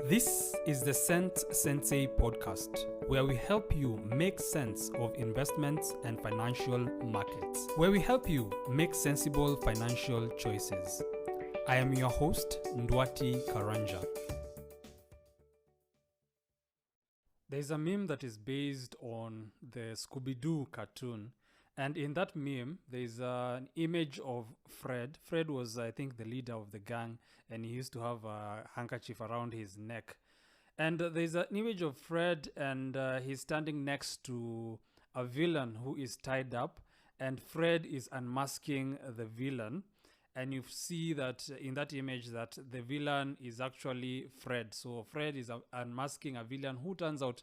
This is the Sensei Podcast, where we help you make sense of investments and financial markets, where we help you make sensible financial choices. I am your host, Ndwati Karanja. There's a meme that is based on the Scooby-Doo cartoon, and in that meme, there's an image of Fred. Fred was, I think, the leader of the gang, and he used to have a handkerchief around his neck. And there's an image of Fred, and he's standing next to a villain who is tied up, and Fred is unmasking the villain. And you see that in that image that the villain is actually Fred. So Fred is unmasking a villain who turns out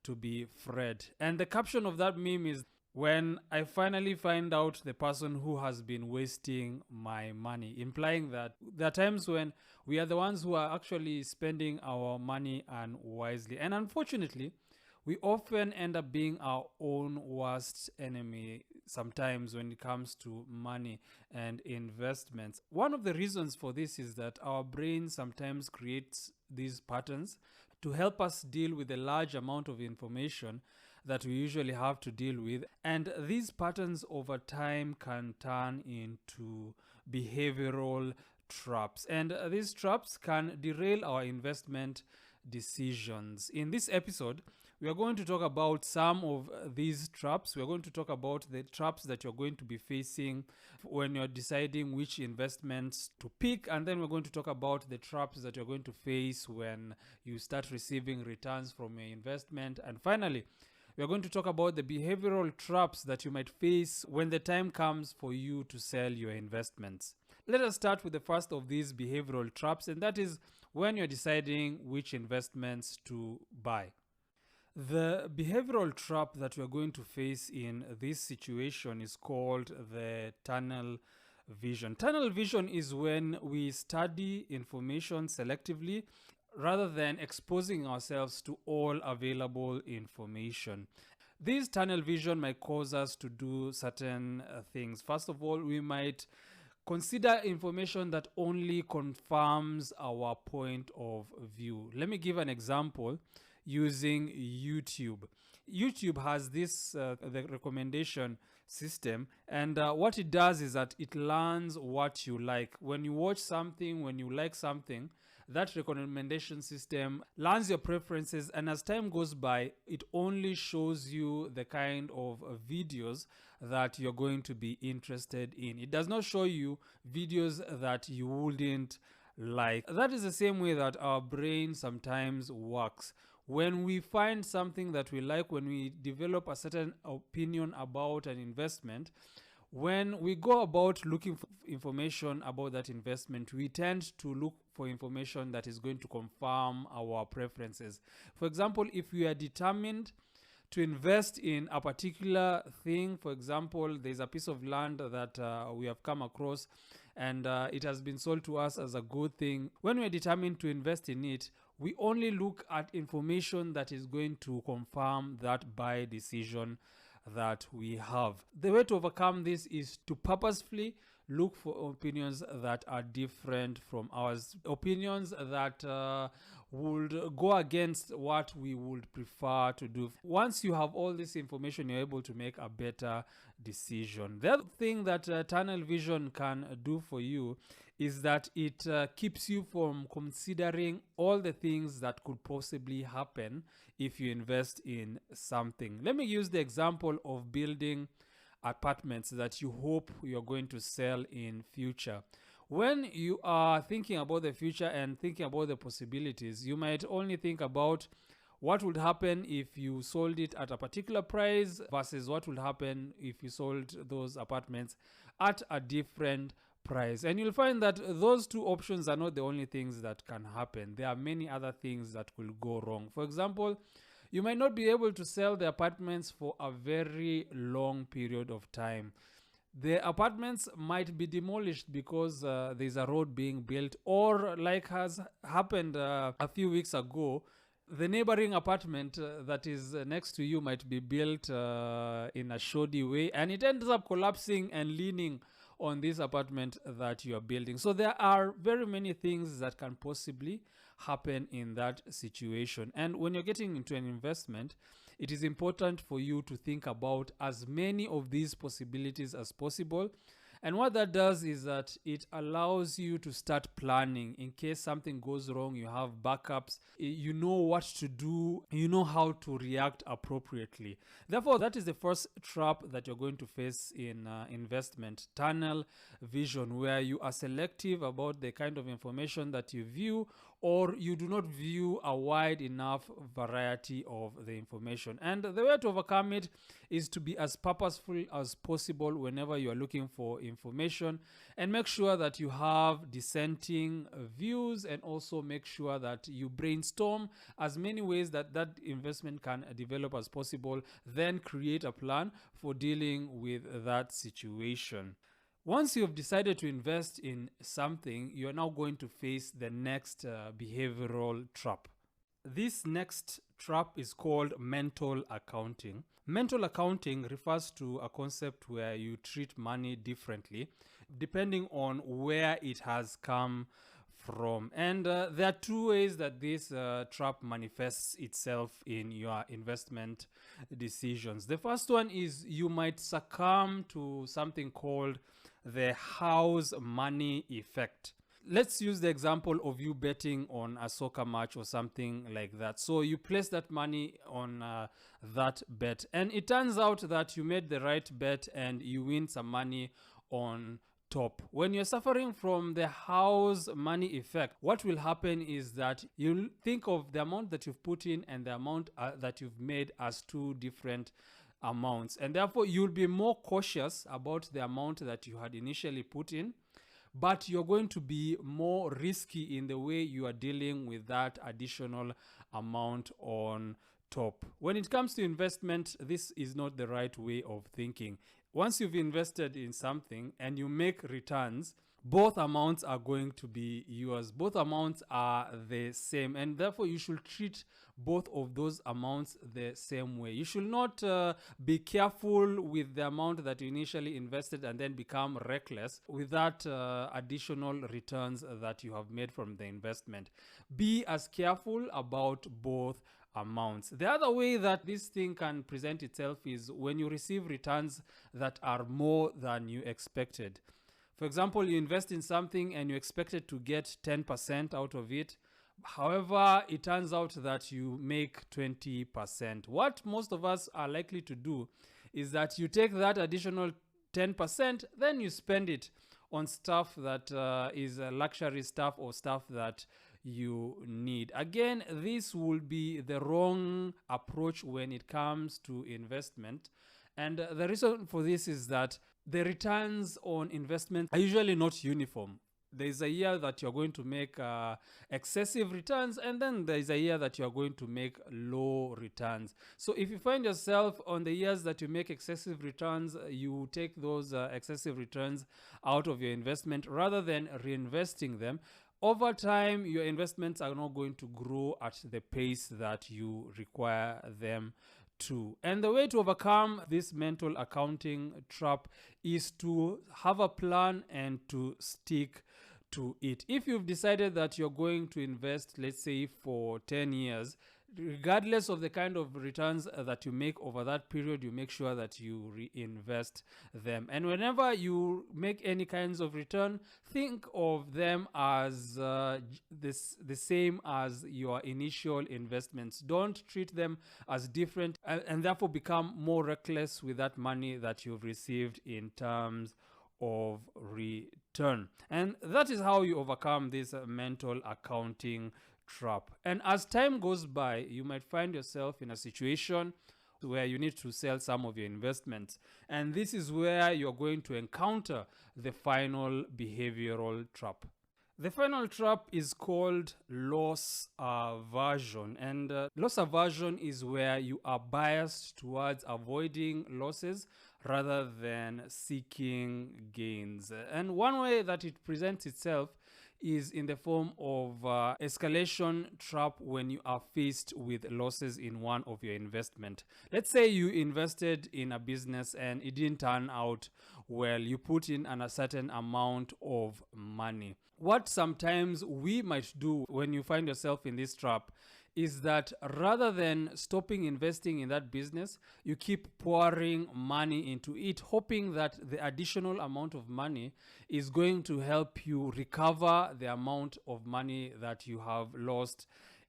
to be Fred. And the caption of that meme is, "When I finally find out the person who has been wasting my money," implying that there are times when we are the ones who are actually spending our money unwisely. And unfortunately, we often end up being our own worst enemy sometimes when it comes to money and investments. One of the reasons for this is that our brain sometimes creates these patterns to help us deal with a large amount of information that we usually have to deal with. And these patterns over time can turn into behavioral traps. And these traps can derail our investment decisions. In this episode, we are going to talk about some of these traps. We are going to talk about the traps that you're going to be facing when you're deciding which investments to pick. And then we're going to talk about the traps that you're going to face when you start receiving returns from your investment. And finally, we're going to talk about the behavioral traps that you might face when the time comes for you to sell your investments. Let us start with the first of these behavioral traps, and that is when you're deciding which investments to buy. The behavioral trap that we're going to face in this situation is called the tunnel vision. Tunnel vision is when we study information selectively rather than exposing ourselves to all available information. This tunnel vision might cause us to do certain things. First of all, we might consider information that only confirms our point of view. Let me give an example using YouTube. YouTube has this the recommendation system, and what it does is that it learns what you like. When you watch something, when you like something, that recommendation system learns your preferences, and as time goes by, it only shows you the kind of videos that you're going to be interested in. It does not show you videos that you wouldn't like. That is the same way that our brain sometimes works. When we find something that we like, when we develop a certain opinion about an investment, when we go about looking for information about that investment, we tend to look for information that is going to confirm our preferences. For example, if we are determined to invest in a particular thing, for example, there's a piece of land that we have come across and it has been sold to us as a good thing. When we're determined to invest in it, we only look at information that is going to confirm that buy decision that we have. The way to overcome this is to purposefully look for opinions that are different from ours, opinions that would go against what we would prefer to do. Once you have all this information, you're able to make a better decision. The other thing that tunnel vision can do for you is that it keeps you from considering all the things that could possibly happen if you invest in something. Let me use the example of building apartments that you hope you're going to sell in future. When you are thinking about the future and thinking about the possibilities, you might only think about what would happen if you sold it at a particular price versus what would happen if you sold those apartments at a different price. And you'll find that those two options are not the only things that can happen. There are many other things that will go wrong. For example, you might not be able to sell the apartments for a very long period of time. The apartments might be demolished because there's a road being built, or like has happened a few weeks ago, the neighboring apartment that is next to you might be built in a shoddy way, and it ends up collapsing and leaning on this apartment that you are building. So there are very many things that can possibly happen in that situation. And when you're getting into an investment, it is important for you to think about as many of these possibilities as possible. And what that does is that it allows you to start planning. In case something goes wrong, you have backups, you know what to do, you know how to react appropriately. Therefore, that is the first trap that you're going to face in investment: tunnel vision, where you are selective about the kind of information that you view, or you do not view a wide enough variety of the information. And the way to overcome it is to be as purposeful as possible whenever you are looking for information, and make sure that you have dissenting views, and also make sure that you brainstorm as many ways that that investment can develop as possible, then create a plan for dealing with that situation. Once you have decided to invest in something, you are now going to face the next behavioral trap. This next trap is called mental accounting. Mental accounting refers to a concept where you treat money differently depending on where it has come from. And there are two ways that this trap manifests itself in your investment decisions. The first one is you might succumb to something called the house money effect. Let's use the example of you betting on a soccer match or something like that. So you place that money on that bet, and it turns out that you made the right bet and you win some money on top. When you're suffering from the house money effect, what will happen is that you'll think of the amount that you've put in and the amount that you've made as two different amounts, and therefore you'll be more cautious about the amount that you had initially put in, but you're going to be more risky in the way you are dealing with that additional amount on top. When it comes to investment, this is not the right way of thinking. Once you've invested in something and you make returns, both amounts are going to be yours. Both amounts are the same, and therefore you should treat both of those amounts the same way. You should not be careful with the amount that you initially invested and then become reckless with that additional returns that you have made from the investment. Be as careful about both amounts. The other way that this thing can present itself is when you receive returns that are more than you expected. For example, you invest in something and you expected to get 10% out of it. However, it turns out that you make 20%. What most of us are likely to do is that you take that additional 10%, then you spend it on stuff that is luxury stuff or stuff that you need. Again, this will be the wrong approach when it comes to investment. And the reason for this is that the returns on investment are usually not uniform. There is a year that you're going to make excessive returns, and then there is a year that you're going to make low returns. So if you find yourself on the years that you make excessive returns, you take those excessive returns out of your investment rather than reinvesting them. Over time, your investments are not going to grow at the pace that you require them to. And the way to overcome this mental accounting trap is to have a plan and to stick to it. If you've decided that you're going to invest, let's say for 10 years, regardless of the kind of returns that you make over that period, you make sure that you reinvest them. And whenever you make any kinds of return, think of them as the same as your initial investments. Don't treat them as different and therefore become more reckless with that money that you've received in terms of return. And that is how you overcome this mental accounting trap. And as time goes by, you might find yourself in a situation where you need to sell some of your investments. And this is where you're going to encounter the final behavioral trap. The final trap is called loss aversion. And loss aversion is where you are biased towards avoiding losses rather than seeking gains. And one way that it presents itself is in the form of escalation trap when you are faced with losses in one of your investment. Let's say you invested in a business and it didn't turn out well. You put in a certain amount of money. What sometimes we might do when you find yourself in this trap is that rather than stopping investing in that business, you keep pouring money into it, hoping that the additional amount of money is going to help you recover the amount of money that you have lost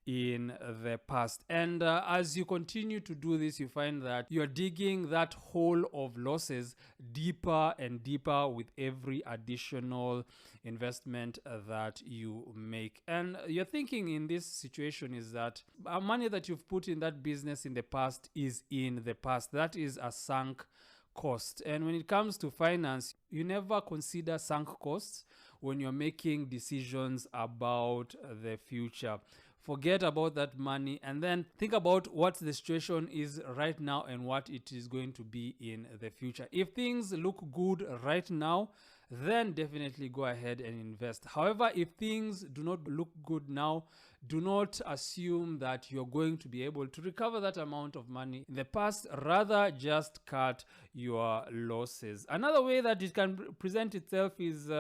in the past. And as you continue to do this, you find that you're digging that hole of losses deeper and deeper with every additional investment that you make. And you're thinking in this situation is that money that you've put in that business in the past is in the past. That is a sunk cost. And when it comes to finance, you never consider sunk costs when you're making decisions about the future. Forget about that money and then think about what the situation is right now and what it is going to be in the future. If things look good right now, then definitely go ahead and invest. However, if things do not look good now, do not assume that you're going to be able to recover that amount of money in the past. Rather, just cut your losses. Another way that it can present itself is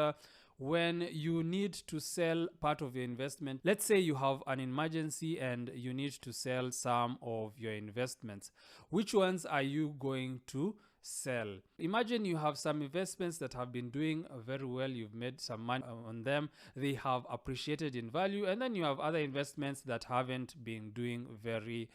when you need to sell part of your investment. Let's say you have an emergency and you need to sell some of your investments. Which ones are you going to sell? Imagine you have some investments that have been doing very well. You've made some money on them. They have appreciated in value. And then you have other investments that haven't been doing very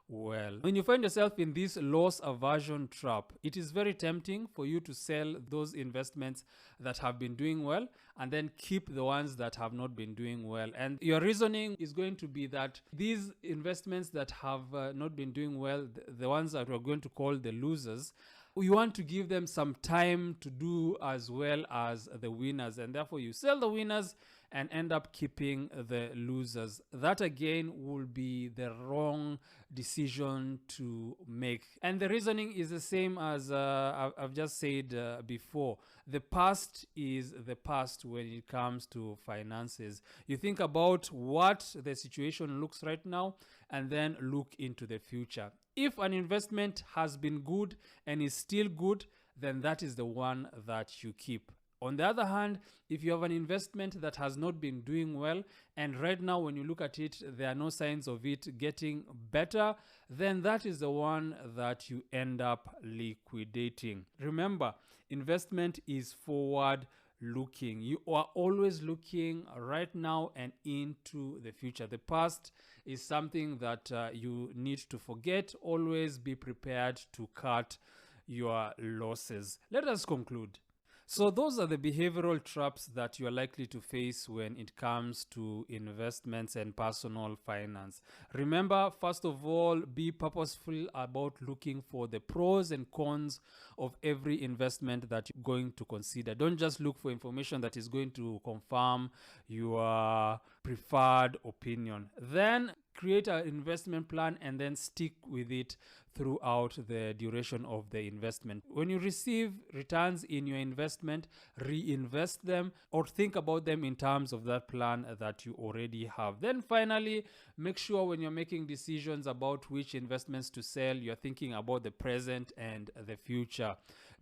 well. When you find yourself in this loss aversion trap, it is very tempting for you to sell those investments that have been doing well and then keep the ones that have not been doing well. And your reasoning is going to be that these investments that have not been doing well, the ones that we're going to call the losers, we want to give them some time to do as well as the winners, and therefore you sell the winners and end up keeping the losers. That again will be the wrong decision to make. And the reasoning is the same as I've just said before. The past is the past when it comes to finances. You think about what the situation looks right now and then look into the future. If an investment has been good and is still good, then that is the one that you keep. On the other hand, if you have an investment that has not been doing well, and right now when you look at it, there are no signs of it getting better, then that is the one that you end up liquidating. Remember, investment is forward looking. You are always looking right now and into the future. The past is something that you need to forget. Always be prepared to cut your losses. Let us conclude. So those are the behavioral traps that you are likely to face when it comes to investments and personal finance. Remember, first of all, be purposeful about looking for the pros and cons of every investment that you're going to consider. Don't just look for information that is going to confirm your preferred opinion. Then create an investment plan and then stick with it throughout the duration of the investment. When you receive returns in your investment, reinvest them or think about them in terms of that plan that you already have. Then finally, make sure when you're making decisions about which investments to sell, you're thinking about the present and the future.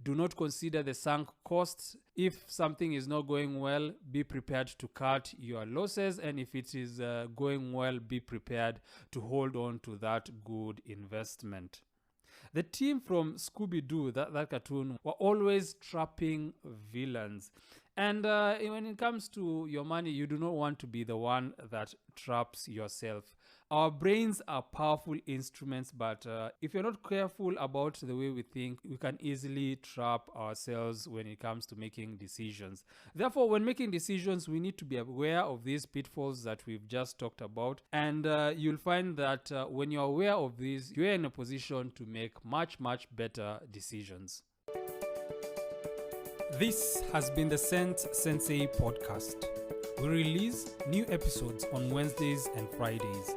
Do not consider the sunk costs. If something is not going well, be prepared to cut your losses. And if it is going well, be prepared to hold on to that good investment. The team from Scooby-Doo, that cartoon, were always trapping villains. And when it comes to your money, you do not want to be the one that traps yourself. Our brains are powerful instruments, but if you're not careful about the way we think, we can easily trap ourselves when it comes to making decisions. Therefore, when making decisions, we need to be aware of these pitfalls that we've just talked about. And you'll find that when you're aware of these, you're in a position to make much, much better decisions. This has been the Sensei Podcast. We release new episodes on Wednesdays and Fridays.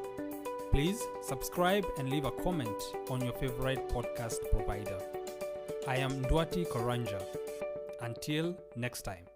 Please subscribe and leave a comment on your favorite podcast provider. I am Ndwati Karanja. Until next time.